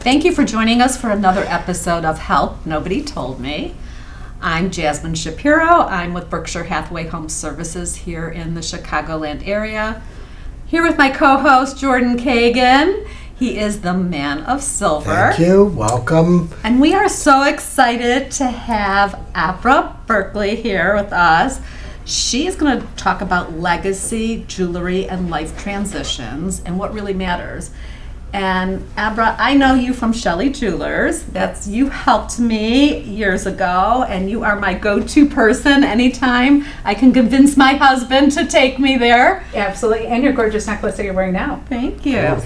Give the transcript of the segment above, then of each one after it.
Thank you for joining us for another episode of Help Nobody Told Me. I'm Jasmine Shapiro. I'm with Berkshire Hathaway Home Services here in the Chicagoland area. Here with my co-host, Jordan Kagan. He is the man of silver. Thank you. Welcome. And we are so excited to have Abra Berkley here with us. She is going to talk about legacy, jewelry, and life transitions and what really matters. And Abra, I know you from Shelle Jewelers. You helped me years ago, and you are my go-to person anytime I can convince my husband to take me there. Absolutely, and your gorgeous necklace that you're wearing now. Thank you.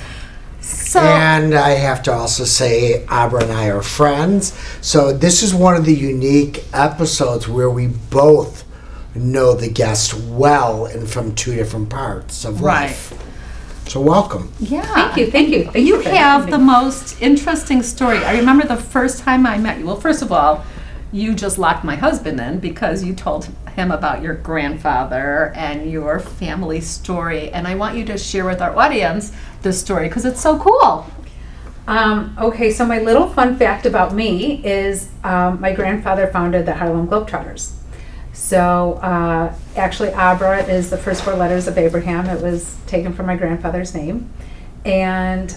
And I have to also say, Abra and I are friends. So this is one of the unique episodes where we both know the guest well and from two different parts of life. So welcome. Yeah. Thank you. You have the most interesting story. I remember the first time I met you. Well, first of all, you just locked my husband in because you told him about your grandfather and your family story. And I want you to share with our audience this story because it's so cool. Okay, so my little fun fact about me is my grandfather founded the Harlem Globetrotters. So actually Abra is the first four letters of Abraham. It was taken from my grandfather's name. And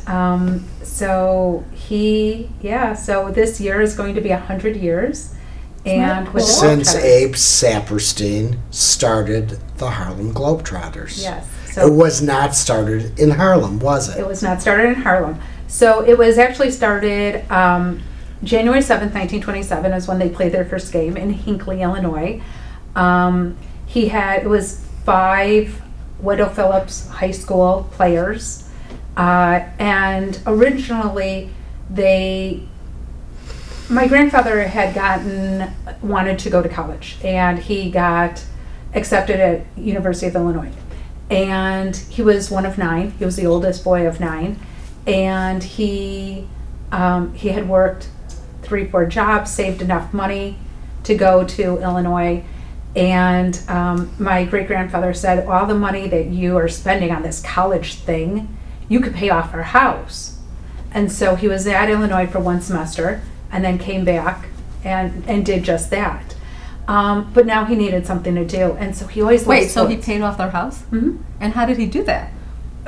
so this year is going to be 100 years. And with since Abe Saperstein started the Harlem Globetrotters. Yes. So it was not started in Harlem, was it? It was not started in Harlem. So it was actually started January 7th, 1927 is when they played their first game in Hinckley, Illinois. It was 5 Wendell Phillips High School players. And originally my grandfather had wanted to go to college, and he got accepted at University of Illinois. And he was one of 9. He was the oldest boy of 9. And he had worked 3-4 jobs, saved enough money to go to Illinois. And my great-grandfather said, all the money that you are spending on this college thing, you could pay off our house. And so he was at Illinois for 1 semester and then came back and did just that. But now he needed something to do. And so he always loved sports. So he paid off their house? Mm-hmm. And how did he do that?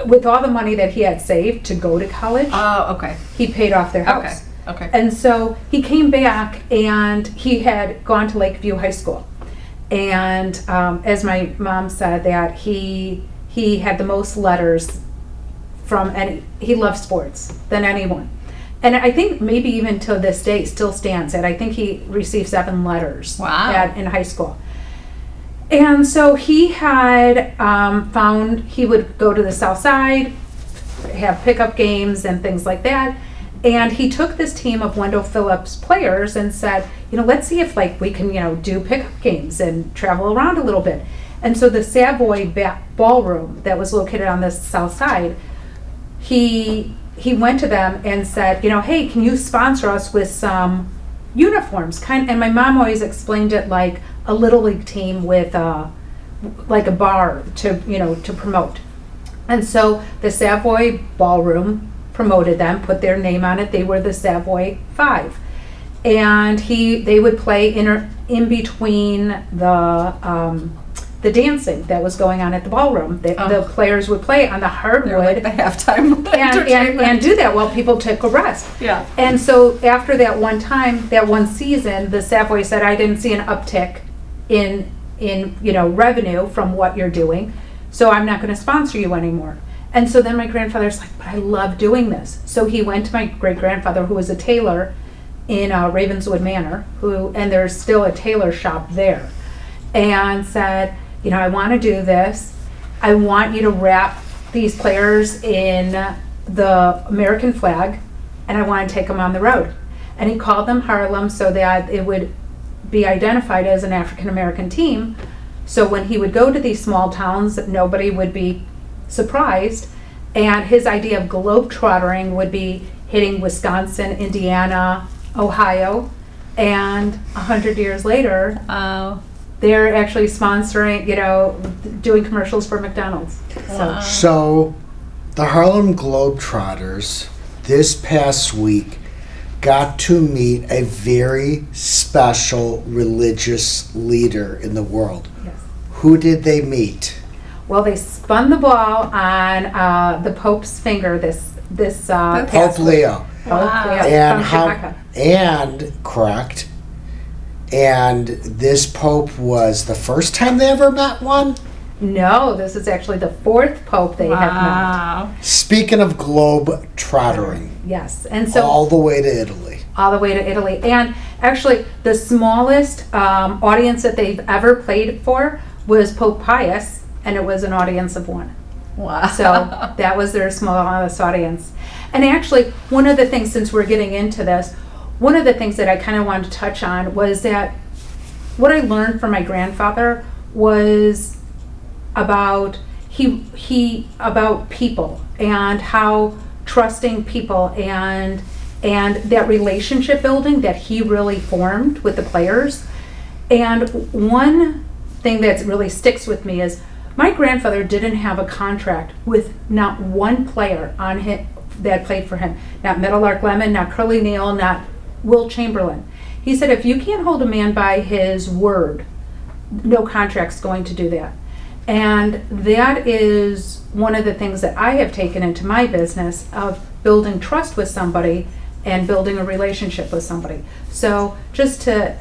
With all the money that he had saved to go to college. Oh, okay. He paid off their house. Okay. And so he came back, and he had gone to Lakeview High School. And as my mom said, that he had the most letters he loved sports than anyone. And I think maybe even to this day still stands at, I think he received 7 letters in high school. And so he had found he would go to the South Side, have pickup games and things like that. And he took this team of Wendell Phillips players and said, let's see if we can, do pickup games and travel around a little bit. And so the Savoy Ballroom that was located on the South Side, he went to them and said, hey, can you sponsor us with some uniforms? And my mom always explained it like a little league team with like a bar to promote. And so the Savoy Ballroom promoted them, put their name on it. They were the Savoy 5. And they would play in between the dancing that was going on at the ballroom. The players would play on the hardwood. Like the halftime and do that while people took a rest. Yeah. And so after that one season, the Savoy said, I didn't see an uptick in revenue from what you're doing, so I'm not going to sponsor you anymore. And so then my grandfather's like, but I love doing this. So he went to my great-grandfather, who was a tailor in Ravenswood Manor, and there's still a tailor shop there, and said, I want to do this. I want you to wrap these players in the American flag, and I want to take them on the road. And he called them Harlem so that it would be identified as an African-American team. So when he would go to these small towns, nobody would be surprised. And his idea of globetrottering would be hitting Wisconsin, Indiana, Ohio, and 100 years later, they're actually sponsoring, doing commercials for McDonald's. So the Harlem Globetrotters this past week got to meet a very special religious leader in the world. Yes. Who did they meet? Well, they spun the ball on the Pope's finger this Pope past week. Leo. Pope Leo And from Schumacher. correct. And this Pope was the first time they ever met one? No, this is actually the fourth Pope they have Wow. Speaking of globe-trottering, met. Yes, and so all the way to Italy. all the way to Italy. And actually, the smallest audience that they've ever played for was Pope Pius, and it was an audience of one. Wow. So that was their smallest audience. And actually, one of the things, since we're getting into this, one of the things that I kind of wanted to touch on was that what I learned from my grandfather was about about people and how trusting people and that relationship building that he really formed with the players. And one thing that really sticks with me is my grandfather didn't have a contract with not one player on him that played for him. Not Meadowlark Lemon, not Curly Neal, not Will Chamberlain. He said, if you can't hold a man by his word, no contract's going to do that. And that is one of the things that I have taken into my business of building trust with somebody and building a relationship with somebody. So just to,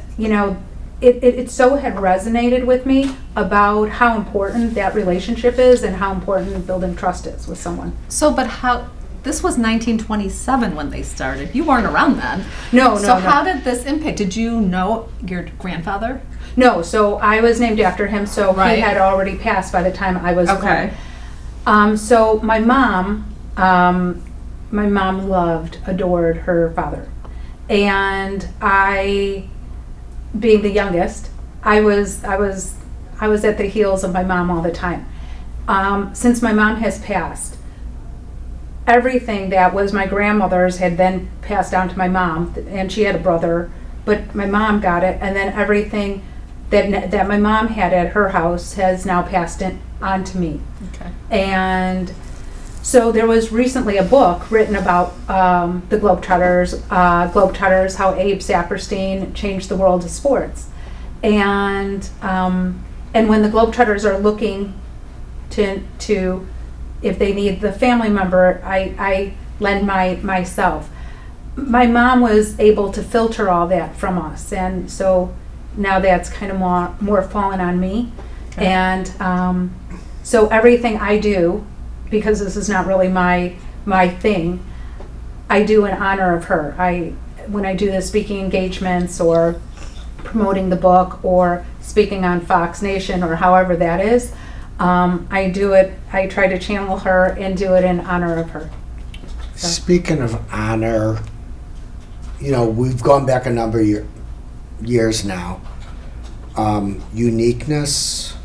it so had resonated with me about how important that relationship is and how important building trust is with someone. So, but this was 1927 when they started. You weren't around then. No. So how did this impact? Did you know your grandfather? No, so I was named after him, so Right. he had already passed by the time I was Okay. born. So my mom loved, adored her father. And I, being the youngest, I was at the heels of my mom all the time. Since my mom has passed, everything that was my grandmother's had then passed down to my mom, and she had a brother, but my mom got it, and then everything that my mom had at her house has now passed on to me. Okay. And so there was recently a book written about the Globetrotters, how Abe Saperstein changed the world of sports. And when the Globetrotters are looking to if they need the family member, I lend myself. My mom was able to filter all that from us, and so now that's kind of more fallen on me. Okay. And so everything I do, because this is not really my thing, I do in honor of her. When I do the speaking engagements or promoting the book or speaking on Fox Nation or however that is, I do it, I try to channel her and do it in honor of her. So. Speaking of honor, we've gone back a number of years now. Uniqueness,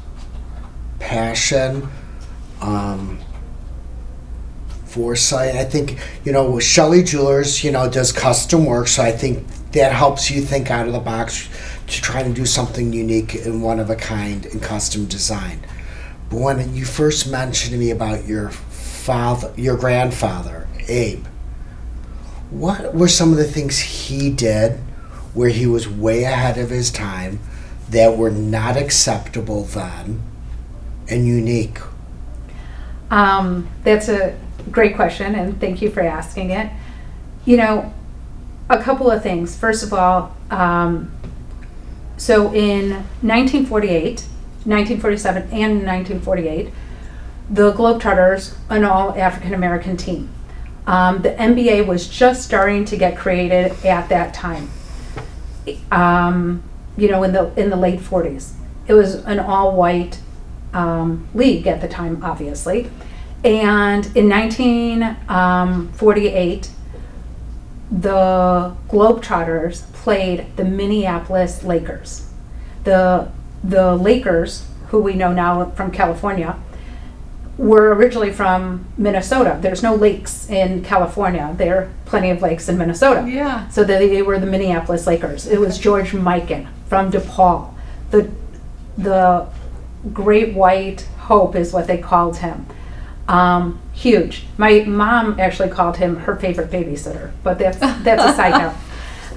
passion, foresight. I think, with Shelle Jewelers, does custom work, so I think that helps you think out of the box to try to do something unique and one of a kind in custom design. But when you first mentioned to me about your grandfather, Abe, what were some of the things he did where he was way ahead of his time that were not acceptable then and unique? That's a great question, and thank you for asking it. A couple of things. First of all, so in 1948, 1947, and 1948, the Globetrotters, an all African American team. The NBA was just starting to get created at that time. In the late 40s, it was an all-white league at the time, obviously. And in 1948, the Globetrotters played the Minneapolis Lakers. The Lakers, who we know now from California, were originally from Minnesota. There's no lakes in California. There are plenty of lakes in Minnesota. Yeah. So they were the Minneapolis Lakers. It was George Mikan from DePaul. The Great White Hope is what they called him. Huge. My mom actually called him her favorite babysitter, but that's a side note.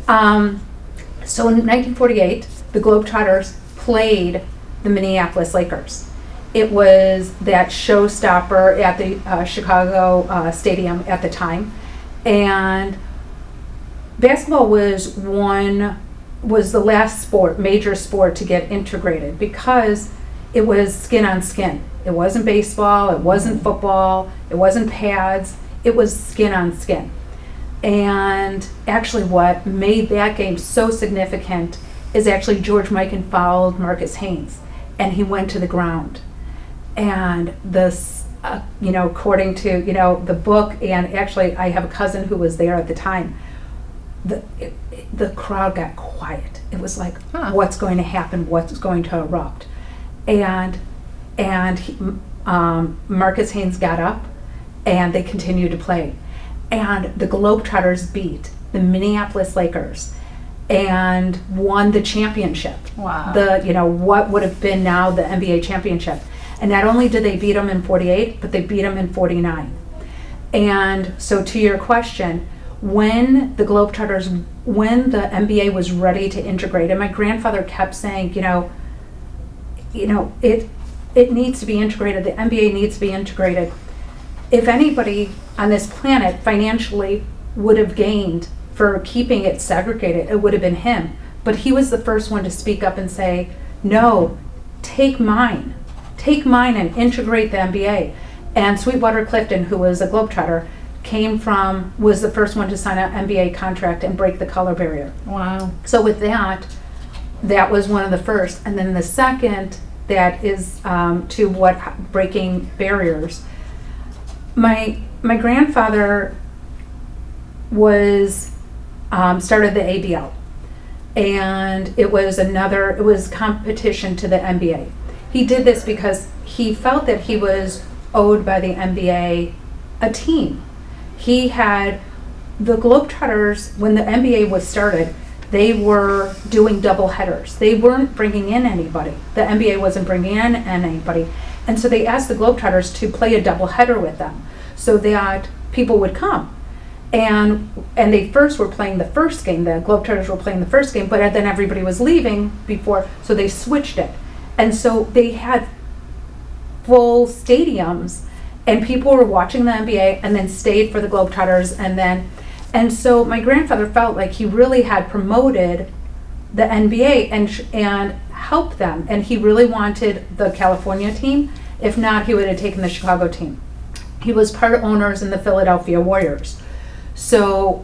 So in 1948, the Globetrotters played the Minneapolis Lakers. It was that showstopper at the Chicago Stadium at the time, and basketball was the last major sport to get integrated because it was skin on skin. It wasn't baseball, it wasn't football, it wasn't pads, it was skin on skin. And actually what made that game so significant is actually George Mikan fouled Marcus Haynes, and he went to the ground. And this, according to, the book, and actually I have a cousin who was there at the time, the crowd got quiet. It was like, what's going to happen? What's going to erupt? And Marcus Haynes got up, and they continued to play. And the Globetrotters beat the Minneapolis Lakers and won the championship. Wow. What would have been now the NBA championship. And not only did they beat them in 48, but they beat them in 49. And so to your question, when the NBA was ready to integrate, and my grandfather kept saying, it needs to be integrated, the NBA needs to be integrated. If anybody on this planet financially would have gained for keeping it segregated, it would have been him. But he was the first one to speak up and say, no, take mine and integrate the NBA. And Sweetwater Clifton, who was a Globetrotter, was the first one to sign an NBA contract and break the color barrier. Wow. So with that was one of the first. And then the second that is to what breaking barriers. My grandfather was started the ABL, and it was competition to the NBA. He did this because he felt that he was owed by the NBA a team. He had the Globetrotters, when the NBA was started, they were doing double headers. They weren't bringing in anybody. The NBA wasn't bringing in anybody. And so they asked the Globetrotters to play a double header with them so that people would come. And they first were playing the first game. The Globetrotters were playing the first game, but then everybody was leaving so they switched it. And so they had full stadiums, and people were watching the NBA and then stayed for the Globetrotters. And so my grandfather felt like he really had promoted the NBA and helped them. And he really wanted the California team. If not, he would have taken the Chicago team. He was part owners in the Philadelphia Warriors. So,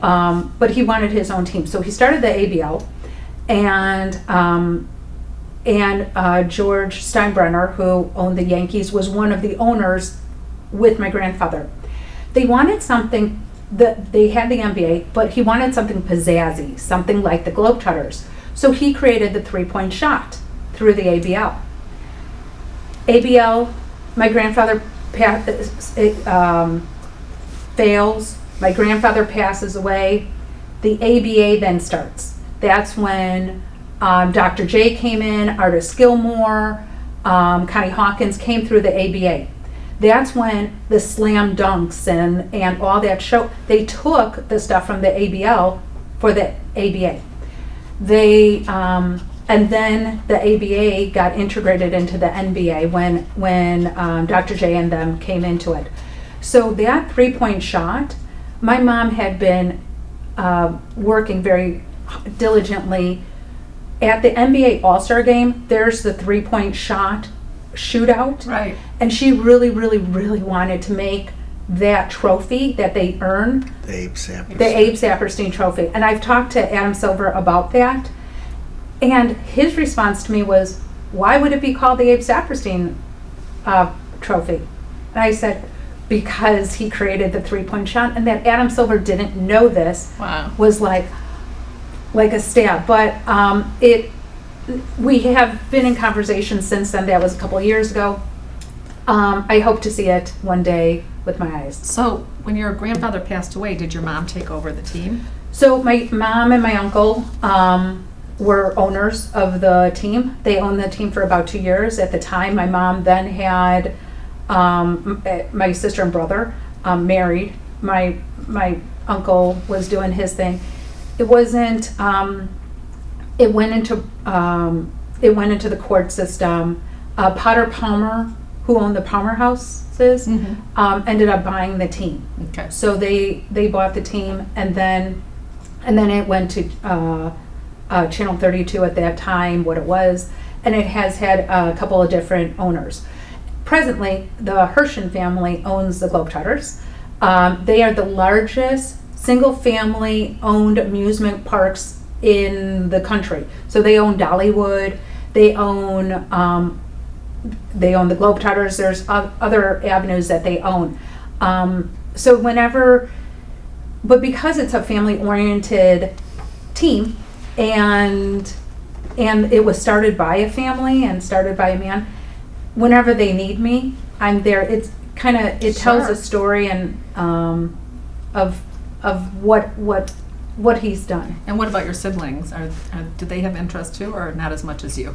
but he wanted his own team. So he started the ABL, and George Steinbrenner, who owned the Yankees, was one of the owners with my grandfather. They wanted something they had the NBA, but he wanted something pizzazzy, something like the Globetrotters. So he created the three-point shot through the ABL. ABL, my grandfather fails. My grandfather passes away. The ABA then starts. That's when Dr. J came in, Artis Gilmore, Connie Hawkins came through the ABA. That's when the slam dunks and all that show, they took the stuff from the ABL for the ABA. And then the ABA got integrated into the NBA when Dr. J and them came into it. So that three-point shot, my mom had been working very diligently. At the NBA All-Star Game, there's the three-point shot shootout. Right. And she really, really, really wanted to make that trophy that they earn, The Abe Saperstein. the Abe Saperstein trophy. And I've talked to Adam Silver about that. And his response to me was, why would it be called the Abe Saperstein trophy? And I said, because he created the three-point shot. And that Adam Silver didn't know this. Wow. Was like a stab. But we have been in conversation since then. That was a couple of years ago. I hope to see it one day with my eyes. So when your grandfather passed away, did your mom take over the team? So my mom and my uncle were owners of the team. They owned the team for about 2 years. At the time, my mom then had my sister and brother married. My uncle was doing his thing. it wasn't, it went into the court system. Potter Palmer, who owned the Palmer houses, ended up buying the team. Okay. So they bought the team, and then it went to Channel 32 at that time, what it was, and it has had a couple of different owners. Presently, the Hershen family owns the Globetrotters. They are the largest single-family owned amusement parks in the country. So they own Dollywood, they own the Globetrotters. There's other avenues that they own. So but because it's a family-oriented team, and it was started by a family and started by a man, whenever they need me, I'm there. It tells a story and of what he's done. And what about your siblings? Do they have interest too, or not as much as you?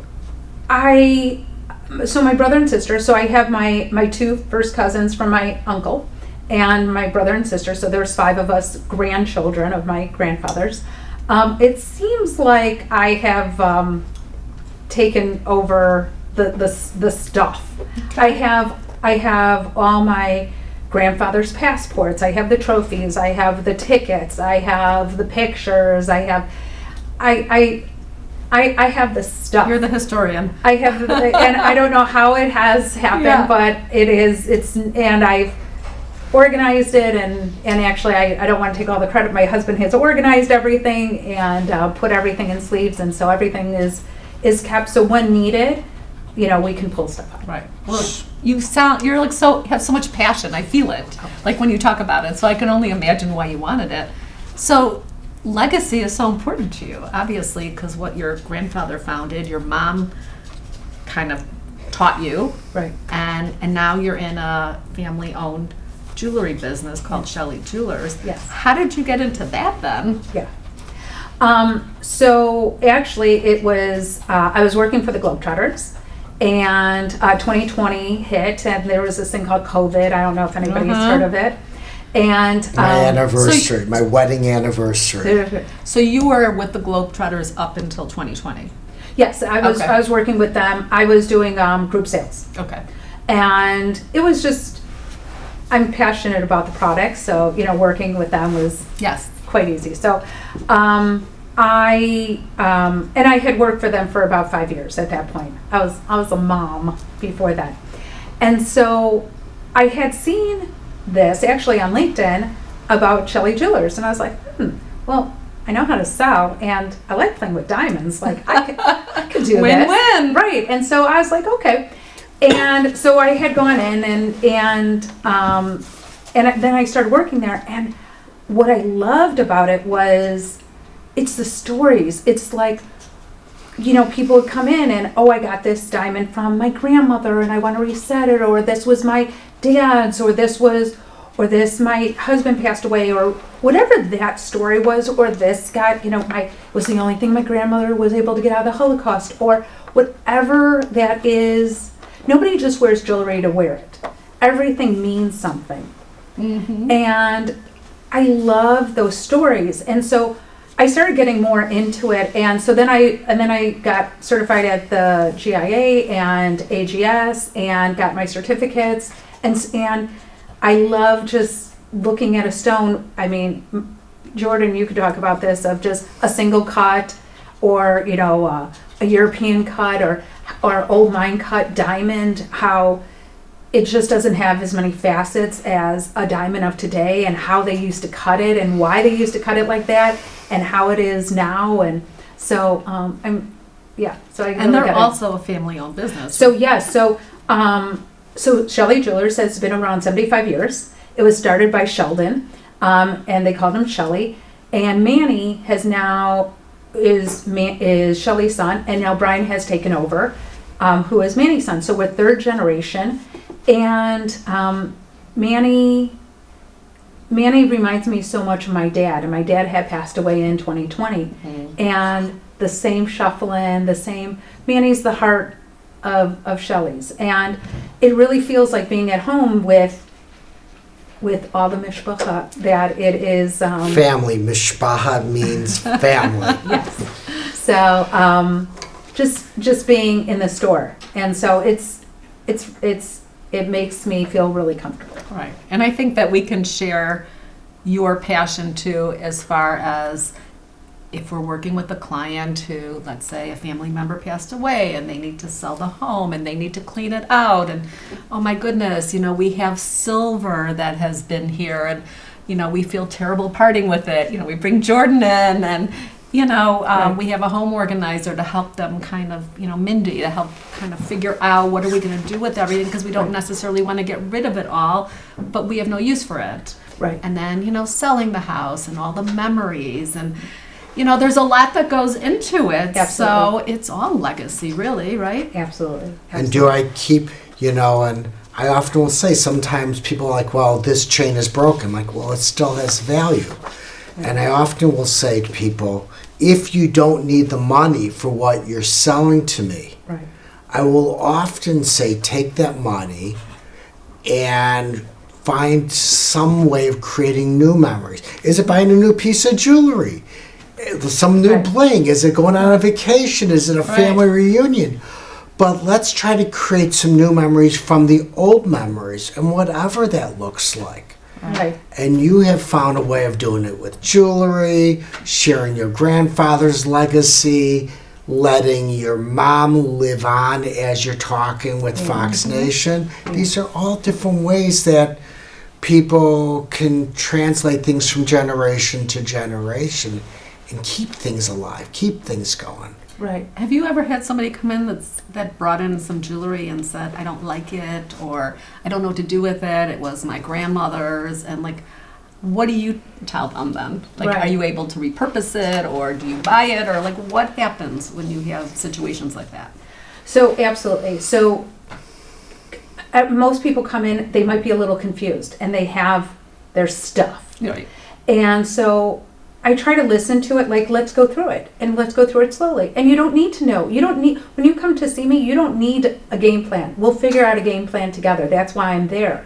So my brother and sister, so I have my two first cousins from my uncle and my brother and sister, so there's 5 of us grandchildren of my grandfathers. It seems like I have taken over the stuff. Okay. I have all my grandfather's passports, I have the trophies, I have the tickets, I have the pictures, I have the stuff. You're the historian. I have, and I don't know how it has happened, Yeah. but and I've organized it, and actually I don't want to take all the credit. My husband has organized everything and put everything in sleeves, and so everything is kept, so when needed, we can pull stuff out. Right. Well, you're like have so much passion. I feel it, like when you talk about it. So I can only imagine why you wanted it. So legacy is so important to you, obviously, because what your grandfather founded, your mom kind of taught you, Right. and now you're in a family-owned jewelry business called Shelle Jewelers. Yes. How did you get into that then? Yeah. So actually it was, I was working for the Globetrotters, and 2020 hit, and there was this thing called COVID. I don't know if anybody's heard of it. And My anniversary, my wedding anniversary. So you were with the Globetrotters up until 2020. Yes, I was working with them. I was doing group sales. Okay. And it was just, I'm passionate about the product, so working with them was Yes. quite easy. So I had worked for them for about 5 years at that point. I was a mom before that, and so I had seen this actually on LinkedIn about Shelle Jewelers, and I was like, well, I know how to sew, and I like playing with diamonds. Like I could do this. Win-win. Right? And so I was like, okay. And so I had gone in, and then I started working there, and what I loved about it was it's the stories. It's like, people would come in and, I got this diamond from my grandmother and I want to reset it, or this was my dad's, or this my husband passed away, or whatever that story was, or this got, was the only thing my grandmother was able to get out of the Holocaust, or whatever that is. Nobody just wears jewelry to wear it. Everything means something. Mm-hmm. And I love those stories. And so I started getting more into it, and so then I got certified at the GIA and AGS and got my certificates, and I love just looking at a stone. I mean, Jordan, you could talk about this, of just a single cut, or a European cut, or old mine cut diamond, how it just doesn't have as many facets as a diamond of today, and how they used to cut it, and why they used to cut it like that, and how it is now. And so So they're also a family-owned business. So yes, so Shelle Jewelers has been around 75 years. It was started by Sheldon, and they called him Shelle. And Manny is Shelle's son, and now Brian has taken over, who is Manny's son. So we're third generation. And Manny reminds me so much of my dad, and my dad had passed away in 2020. Mm-hmm. And the same shuffling, Manny's the heart of Shelle's, and it really feels like being at home with with all the mishpacha that it is. Family. Mishpacha means family. Yes. So just being in the store, and so it makes me feel really comfortable. Right. And I think that we can share your passion too, as far as if we're working with a client who, let's say, a family member passed away and they need to sell the home and they need to clean it out, and oh my goodness, we have silver that has been here, and we feel terrible parting with it. We bring Jordan in, and Right. we have a home organizer to help them kind of, Mindy, to help kind of figure out what are we going to do with everything, because we don't necessarily want to get rid of it all, but we have no use for it. Right. And then, selling the house and all the memories, and there's a lot that goes into it. Absolutely. So it's all legacy, really, right? Absolutely. And do I keep, and I often will say sometimes people are like, well, this chain is broken. I'm like, well, it still has value. And I often will say to people, if you don't need the money for what you're selling to me, Right. I will often say, take that money and find some way of creating new memories. Is it buying a new piece of jewelry? Some new Right. bling? Is it going on a vacation? Is it a Right. family reunion? But let's try to create some new memories from the old memories, and whatever that looks like. Right. And you have found a way of doing it with jewelry, sharing your grandfather's legacy, letting your mom live on as you're talking with Fox Nation. These are all different ways that people can translate things from generation to generation and keep things alive, keep things going. Right. Have you ever had somebody come in that brought in some jewelry and said, I don't like it, or I don't know what to do with it, it was my grandmother's, and what do you tell them then? Right. Are you able to repurpose it, or do you buy it, or what happens when you have situations like that? So absolutely. So most people come in, they might be a little confused, and they have their stuff. Right. And so I try to listen to it, let's go through it, and let's go through it slowly. And you don't need to know. When you come to see me, you don't need a game plan. We'll figure out a game plan together. That's why I'm there.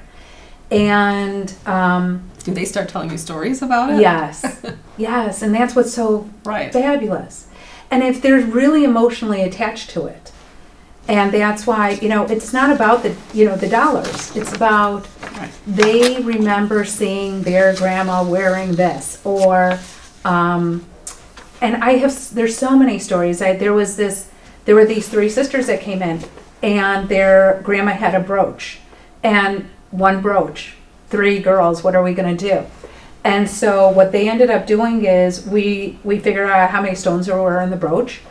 And Do they start telling you stories about it? yes, yes, and that's what's so Right. fabulous. And if they're really emotionally attached to it, and that's why, it's not about the dollars. It's about Right. they remember seeing their grandma wearing this, or and there's so many stories. There were these three sisters that came in, and their grandma had a brooch, and one brooch, three girls, what are we going to do? And so what they ended up doing is we figured out how many stones there were in the brooch,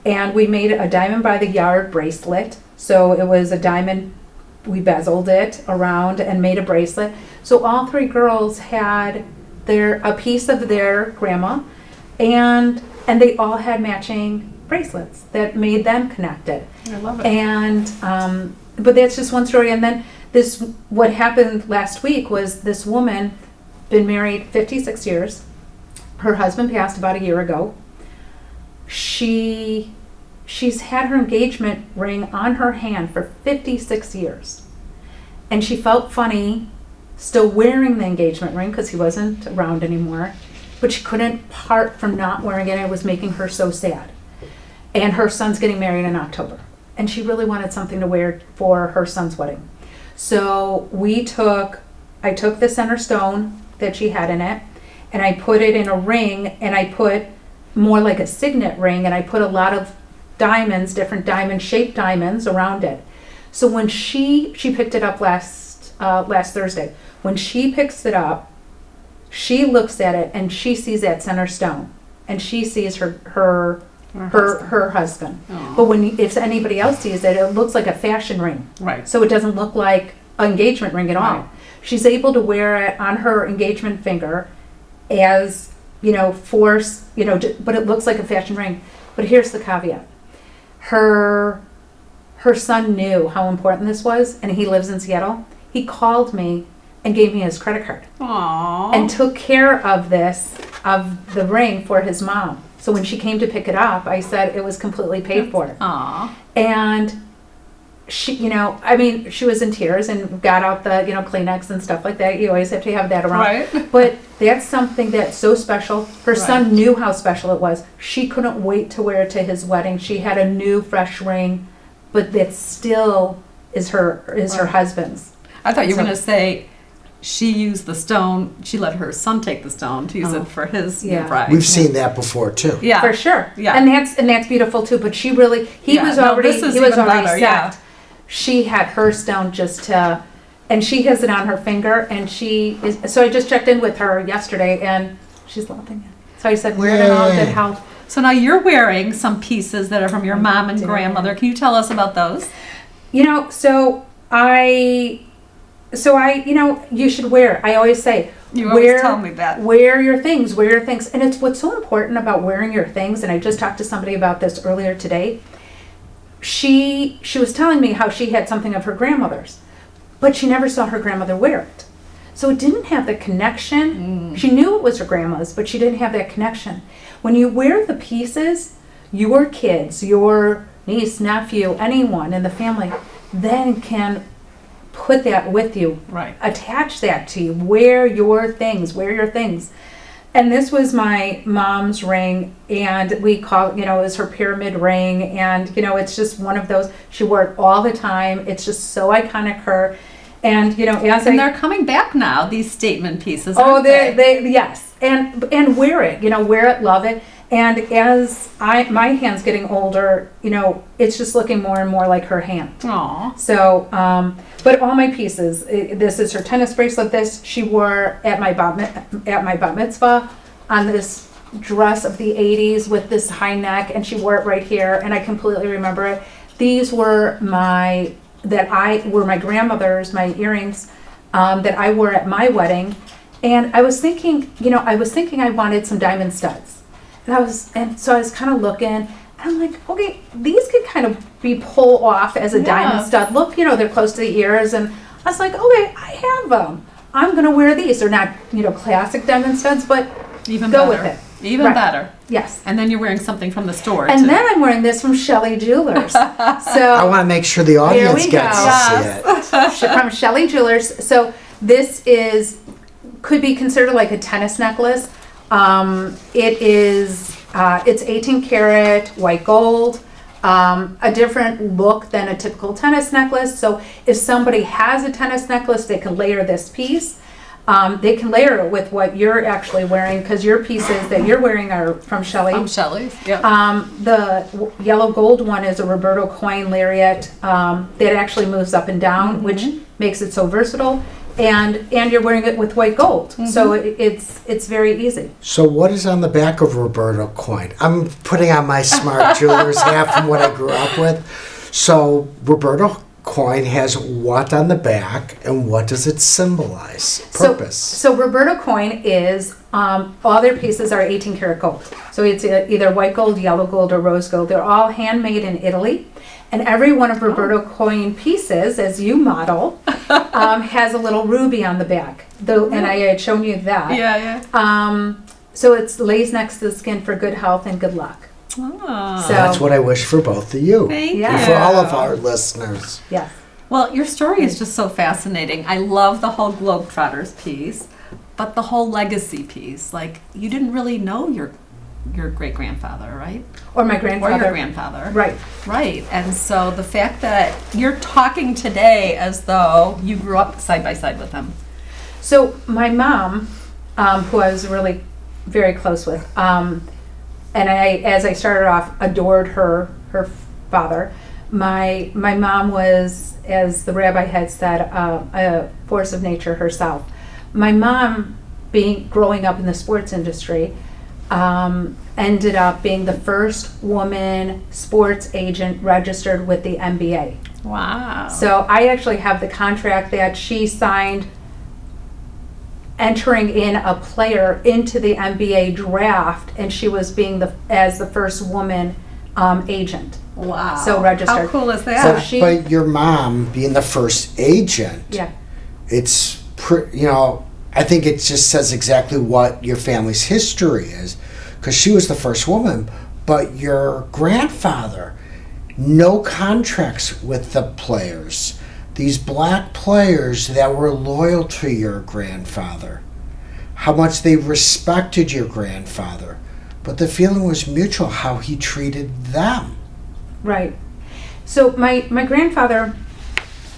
and we made a diamond by the yard bracelet. So it was a diamond, we bezeled it around and made a bracelet. So all three girls had a piece of their grandma, and they all had matching bracelets that made them connected. I love it. And but that's just one story. And then what happened last week was this woman, been married 56 years. Her husband passed about a year ago. She's had her engagement ring on her hand for 56 years. And she felt funny still wearing the engagement ring because he wasn't around anymore. But she couldn't part from not wearing it. It was making her so sad. And her son's getting married in October. And she really wanted something to wear for her son's wedding. So I took the center stone that she had in it, and I put it in a ring, and I put more like a signet ring, and I put a lot of diamonds, different diamond-shaped diamonds around it. So when she picked it up last Thursday, when she picks it up, she looks at it and she sees that center stone, and she sees her husband. Aw. But if anybody else sees it, it looks like a fashion ring. Right. So it doesn't look like an engagement ring at all. Right. She's able to wear it on her engagement finger as, force, but it looks like a fashion ring. But here's the caveat. Her son knew how important this was, and he lives in Seattle. He called me and gave me his credit card Aww. and took care of the ring for his mom. So when she came to pick it up, I said it was completely paid for. Aww. And she, I mean, she was in tears and got out the, Kleenex and stuff like that. You always have to have that around. Right. But that's something that's so special. Her Right. son knew how special it was. She couldn't wait to wear it to his wedding. She had a new, fresh ring, but that still is her husband's. I thought you were So- going to say she used the stone. She let her son take the stone to use it for his new Yeah. bride. We've seen that before too. Yeah. For sure. Yeah. And that's beautiful too. But she really, he Yeah, was no, already, this is he was even already better, set. yeah. She had her stone just to, and she has it on her finger, and so I just checked in with her yesterday, and she's loving it. So I said, wear it in all good Yay. health. So now you're wearing some pieces that are from your mom and did. grandmother. Can you tell us about those? You should wear it. I always say, You always tell me that. Wear your things, And it's what's so important about wearing your things, and I just talked to somebody about this earlier today. She was telling me how she had something of her grandmother's, but she never saw her grandmother wear it. So it didn't have the connection. She knew it was her grandma's, but she didn't have that connection. When you wear the pieces, your kids, your niece, nephew, anyone in the family, then can put that with you. Right. Attach that to you. Wear your things. And this was my mom's ring, and we call it was her pyramid ring, and it's just one of those. She wore it all the time. It's just so iconic her. And And they're coming back now, these statement pieces. oh, aren't they? they yes, and wear it. Wear it, love it. And as my hand's getting older, it's just looking more and more like her hand. Aw. So, but all my pieces. This is her tennis bracelet. This she wore at my bat mitzvah on this dress of the '80s with this high neck, and she wore it right here. And I completely remember it. These were my grandmother's, my earrings that I wore at my wedding. And I was thinking, I wanted some diamond studs. And so I was kind of looking, and I'm like, okay, these could kind of be pulled off as a diamond stud. Look, they're close to the ears, and I was like, okay, I have them. I'm gonna wear these. They're not, classic diamond studs, but Even go better. with it. Even Right. better. Yes. And then you're wearing something from the store, And too. then I'm wearing this from Shelle Jewelers. I want to make sure the audience we gets go. to see it. From Shelle Jewelers. So this could be considered like a tennis necklace. It's 18 karat white gold, a different look than a typical tennis necklace. So if somebody has a tennis necklace, they can layer this piece. They can layer it with what you're actually wearing, because your pieces that you're wearing are from Shelle. From Shelle's, yep. The yellow gold one is a Roberto coin lariat that actually moves up and down, which makes it so versatile. And you're wearing it with white gold, so it's very easy. So what is on the back of Roberto coin? I'm putting on my smart jeweler's hat from what I grew up with. So Roberto coin has what on the back, and what does it symbolize? Purpose. So Roberto coin is all their pieces are 18 karat gold. So it's either white gold, yellow gold, or rose gold. They're all handmade in Italy. And every one of Roberto coin pieces, as you model, has a little ruby on the back. And I had shown you that. Yeah. So it lays next to the skin for good health and good luck. Oh. So- That's what I wish for both of you. Thank Yeah. And for all of our listeners. Yes. Well, your story is just so fascinating. I love the whole Globetrotters piece, but the whole legacy piece. Like, you didn't really know your great-grandfather, right? Or my Or grandfather. your grandfather. Right. Right. And so the fact that you're talking today as though you grew up side by side with him. So my mom, who I was really very close with, and as I started off, adored her father. My mom was, as the rabbi had said, a force of nature herself. My mom, growing up in the sports industry, ended up being the first woman sports agent registered with the NBA. Wow. So I actually have the contract that she signed entering in a player into the NBA draft, and she was being as the first woman agent. Wow. So registered. How cool is that? So But, she- but your mom being the first agent, Yeah. it's I think it just says exactly what your family's history is, because she was the first woman. But your grandfather no contracts with the players. These black players that were loyal to your grandfather, how much they respected your grandfather, but the feeling was mutual how he treated them. Right. So my grandfather,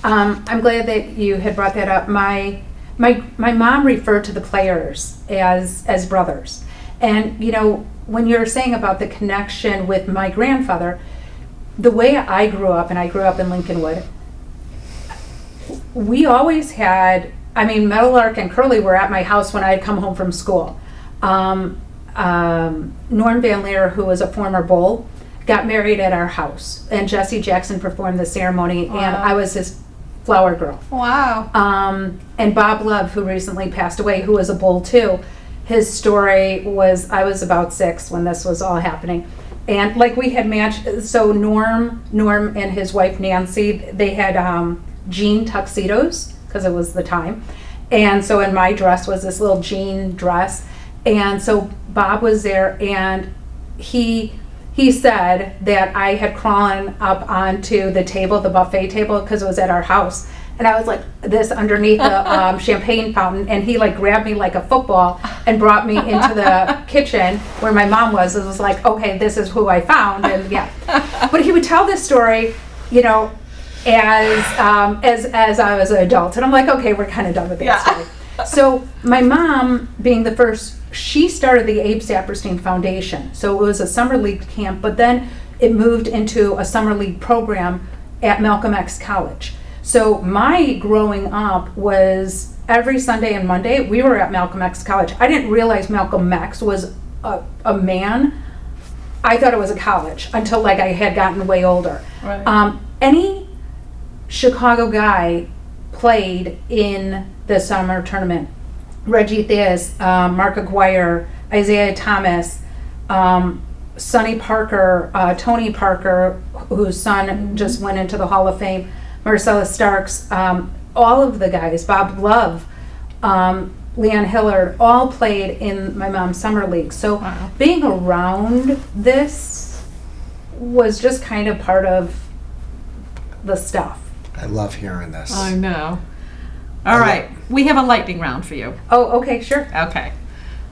I'm glad that you had brought that up. My mom referred to the players as brothers. And, you know, when you're saying about the connection with my grandfather, the way I grew up, and I grew up in Lincolnwood, we always had, I mean, Meadowlark and Curly were at my house when I'd come home from school. Norm Van Leer, who was a former bull, got married at our house, and Jesse Jackson performed the ceremony, Wow. and I was his flower girl. Wow. And Bob Love, who recently passed away, who was a bull too, his story was, I was about 6 when this was all happening. And like we had matched, so Norm and his wife Nancy, they had jean tuxedos, because it was the time. And so in my dress was this little jean dress. And so Bob was there, and he said that I had crawled up onto the table, the buffet table, because it was at our house. And I was like this underneath the champagne fountain, and he like grabbed me like a football and brought me into the kitchen where my mom was. It was like, okay, this is who I found, and yeah. But he would tell this story, you know, as I was an adult, and I'm like, okay, we're kind of done with that story. So my mom, being the first, she started the Abe Saperstein Foundation. So it was a summer league camp, but then it moved into a summer league program at Malcolm X College. So my growing up was every Sunday and Monday, we were at Malcolm X College. I didn't realize Malcolm X was a man. I thought it was a college until like I had gotten way older. Right. Any Chicago guy played in the summer tournament. Reggie Theus, Mark Aguirre, Isaiah Thomas, Sonny Parker, Tony Parker, whose son just went into the Hall of Fame, Marcella Starks, all of the guys, Bob Love, Leon Hillard, all played in my mom's summer league. So Wow. being around this was just kind of part of the stuff. I love hearing this. I know. All right, we have a lightning round for you. Oh, okay, sure. Okay.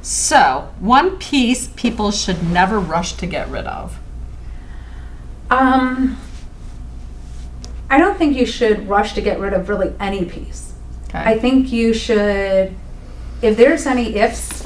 So, one piece people should never rush to get rid of. I don't think you should rush to get rid of really any piece. Okay. I think you should, if there's any ifs,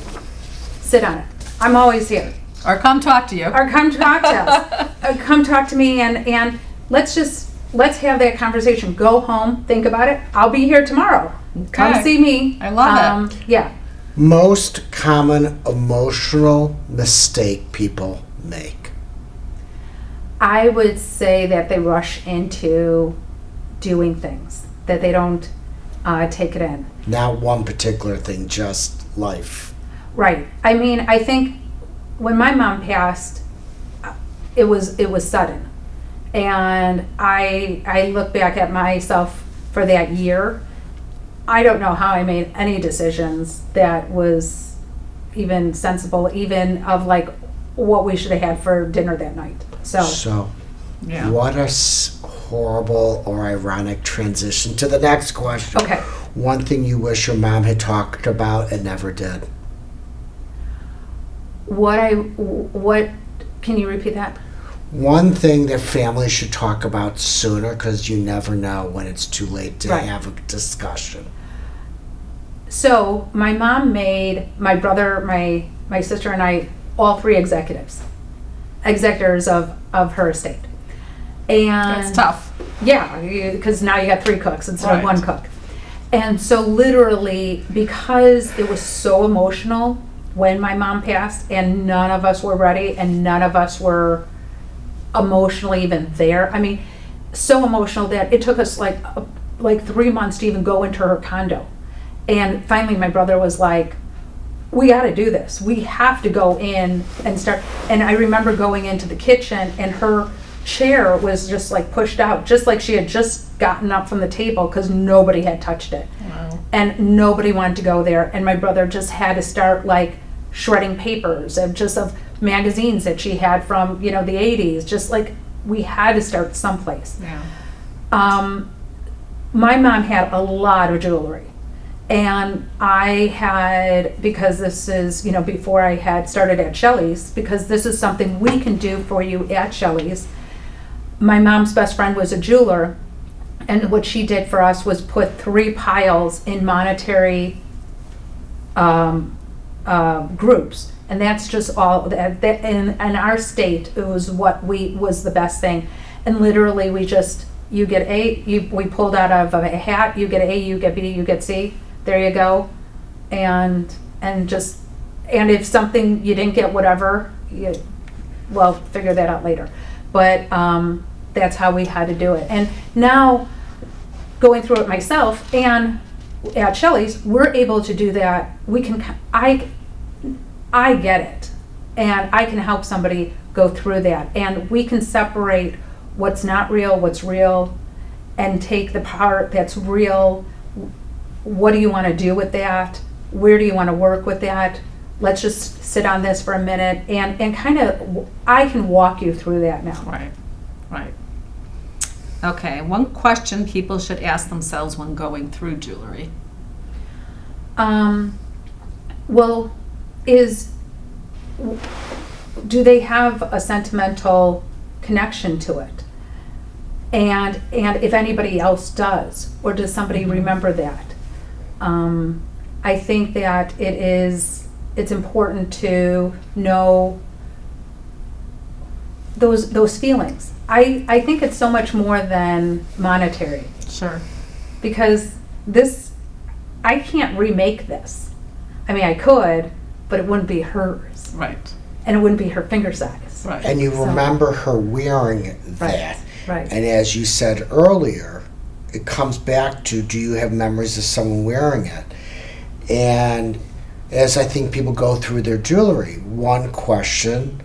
sit on it. I'm always here. Or come talk to you. Or come talk to us. Come talk to me, and let's have that conversation. Go home, think about it. I'll be here tomorrow. Come Okay. see me. I love it. Yeah. Most common emotional mistake people make. I would say that they rush into doing things, that they don't take it in. Not one particular thing, just life. Right. I mean, I think when my mom passed, it was sudden. And I look back at myself for that year. I don't know how I made any decisions that was even sensible, even of like what we should have had for dinner that night. So Yeah. what a horrible or ironic transition to the next question. Okay. One thing you wish your mom had talked about and never did. what can you repeat that? One thing that families should talk about sooner, because you never know when it's too late to Right. have a discussion. So my mom made my brother, my sister, and I all 3 executors of her estate. And That's tough. Yeah, because now you got 3 cooks instead of Right. 1 cook. And so literally, because it was so emotional when my mom passed, and none of us were ready, and none of us were emotionally even there. I mean, so emotional that it took us like 3 months to even go into her condo. And finally my brother was like, we got to do this. We have to go in and start. And I remember going into the kitchen, and her chair was just like pushed out, just like she had just gotten up from the table, because nobody had touched it. Wow. And nobody wanted to go there. And my brother just had to start like shredding papers of magazines that she had from, the 80s, just like we had to start someplace. Yeah. My mom had a lot of jewelry, and I had, because this is, before I had started at Shelle's, because this is something we can do for you at Shelle's. My mom's best friend was a jeweler, and what she did for us was put 3 piles in monetary groups, and that's just all that in our state. It was was the best thing, and literally we get we pulled out of a hat, you get A, you get B, you get C, there you go, and if something you didn't get, whatever, figure that out later, but that's how we had to do it. And now, going through it myself and at Shelle's, we're able to do that. I get it, and I can help somebody go through that, and we can separate what's not real, what's real, and take the part that's real. What do you want to do with that? Where do you want to work with that? Let's just sit on this for a minute, and kind of, I can walk you through that now. Right. Okay, one question people should ask themselves when going through jewelry. Do they have a sentimental connection to it? And if anybody else does, or does somebody remember that? I think that it's important to know those feelings. I think it's so much more than monetary. Sure. Because I can't remake this. I mean, I could, but it wouldn't be hers. Right. And it wouldn't be her finger size. Right. And you remember her wearing that. Right. And as you said earlier, it comes back to, do you have memories of someone wearing it? And as I think people go through their jewelry, one question,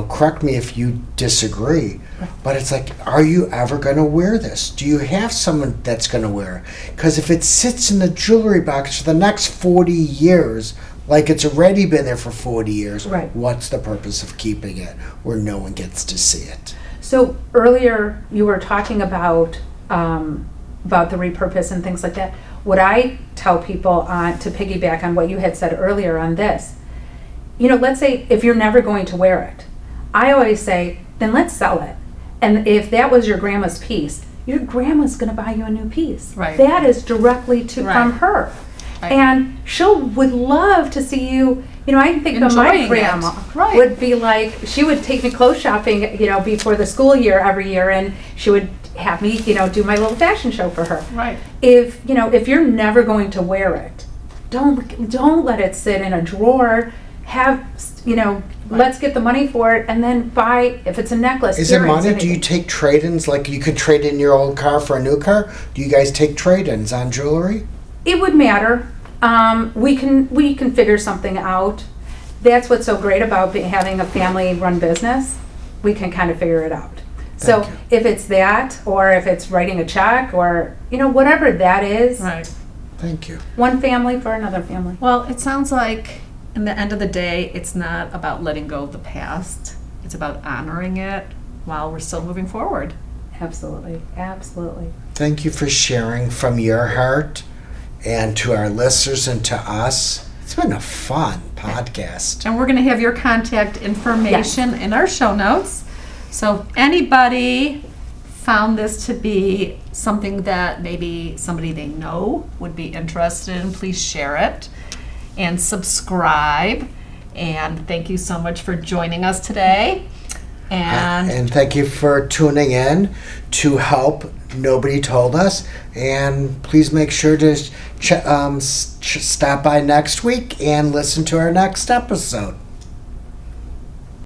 correct me if you disagree, but it's like, are you ever going to wear this? Do you have someone that's going to wear it? Because if it sits in the jewelry box for the next 40 years, like it's already been there for 40 years, right, what's the purpose of keeping it where no one gets to see it? So earlier you were talking about the repurpose and things like that. What I tell people to piggyback on what you had said earlier on this, let's say if you're never going to wear it, I always say, then let's sell it. And if that was your grandma's piece, your grandma's going to buy you a new piece. Right. That is directly from her. Right. And would love to see you. I think of my Enjoying grandma it. would be like, she would take me clothes shopping, before the school year every year, and she would have me, do my little fashion show for her. Right. If you're never going to wear it, don't let it sit in a drawer. Let's get the money for it, and then buy, if it's a necklace. Is it earrings, money? anything. Do you take trade-ins? Like you could trade in your old car for a new car? Do you guys take trade-ins on jewelry? It would matter. We can figure something out. That's what's so great about having a family-run business. We can kind of figure it out. So if it's that, or if it's writing a check, or whatever that is. Right. Thank you. One family for another family. Well, it sounds like in the end of the day, it's not about letting go of the past. It's about honoring it while we're still moving forward. Absolutely. Thank you for sharing from your heart, and to our listeners and to us. It's been a fun podcast. And we're going to have your contact information in our show notes. So if anybody found this to be something that maybe somebody they know would be interested in, please share it and subscribe. And thank you so much for joining us today. And thank you for tuning in to Help Nobody Told Us. And please make sure to stop by next week and listen to our next episode.